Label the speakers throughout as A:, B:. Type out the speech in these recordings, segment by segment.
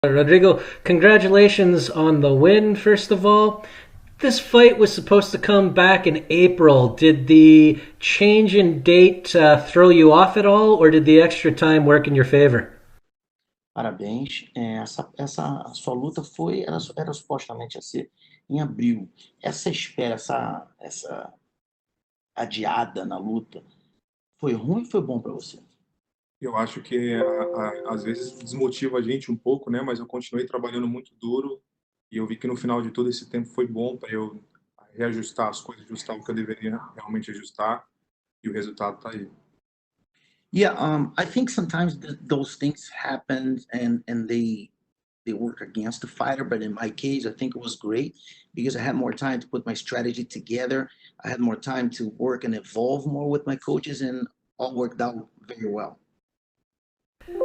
A: Rodrigo, congratulations on the win, first of all. This fight was supposed to come back in April. Did the change in date throw you off at all, or did the extra time work in your favor?
B: Parabéns. Essa a sua luta era supostamente a ser em abril. Essa espera, essa adiada na luta, foi ruim ou foi bom para você?
C: Eu acho que às vezes desmotiva a gente um pouco, né? Mas eu continuei trabalhando muito duro e eu vi que no final de todo esse tempo foi bom para eu reajustar as coisas, ajustar o que eu deveria realmente ajustar e o resultado tá aí.
B: Yeah, I think sometimes those things happen and they work against the fighter. But in my case, I think it was great because I had more time to put my strategy together. I had more time to work and evolve more with my coaches, and all worked out very well.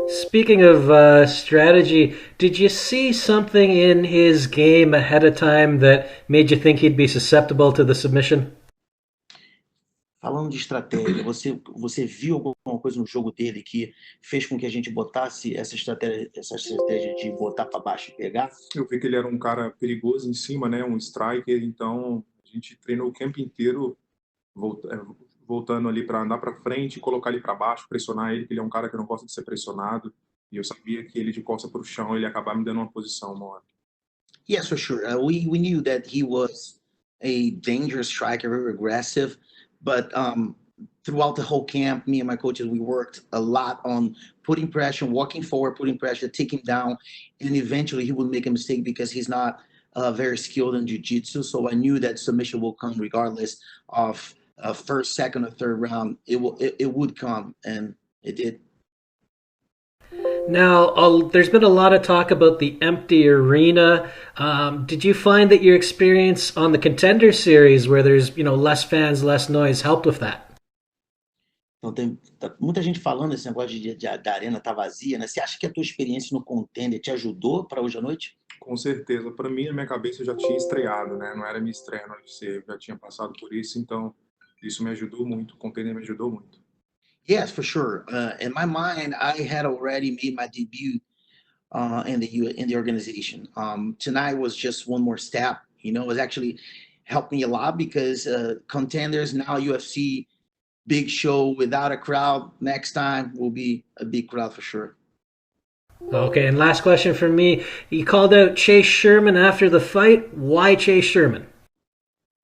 A: Speaking of strategy, did you see something in his game ahead of time that made you think he'd be susceptible to the submission?
B: Falando de estratégia, você viu alguma coisa no jogo dele que fez com que a gente botasse essa estratégia de botar para baixo e pegar?
C: Eu vi que ele era um cara perigoso em cima, né? Um striker, então a gente treinou o campo inteiro volta- eh, voltando ali para andar para frente, colocar ele para baixo, pressionar ele, que ele é um cara que não gosta de ser pressionado. E eu sabia que ele de costa para o chão, ele ia acabar me dando uma posição uma hora.
B: Yes, for sure. We knew that he was a dangerous striker, very aggressive, but throughout the whole camp, me and my coaches, we worked a lot on putting pressure, walking forward, putting pressure, take him down, and eventually he would make a mistake because he's not very skilled in jiu-jitsu. So I knew that submission will come regardless of first, second, or third round. It would come, and it did.
A: Now, there's been a lot of talk about the empty arena. Did you find that your experience on the Contender Series, where there's less fans, less noise, helped with that?
B: Então tá muita gente falando esse negócio da arena tá vazia, né? Você acha que a tua experiência no Contender te ajudou para hoje à noite?
C: Com certeza. Para mim, na minha cabeça, eu já tinha estreado, né? Não era minha estreia no UFC, eu já tinha passado por isso, então isso me ajudou muito, o contender me ajudou muito.
B: Yes, for sure. In my mind, I had already made my debut in the organization. Tonight was just one more step. It was actually helped me a lot because Contenders now UFC big show without a crowd. Next time will be a big crowd for sure.
A: Okay, and last question from me. You called out Chase Sherman after the fight. Why Chase Sherman?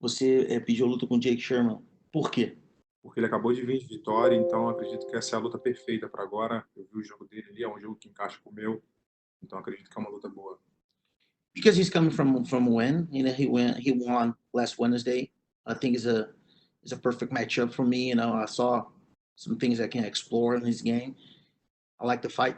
B: Você pediu luta com Jake Sherman. Por quê?
C: Porque ele acabou de vir de vitória, então acredito que essa é a luta perfeita para agora. Eu vi o jogo dele ali, é um jogo que encaixa com o meu, então acredito que é uma luta boa.
B: Because he's coming from a win. He won last Wednesday. I think is a perfect matchup for me. I saw some things I can explore in his game. I like the fight.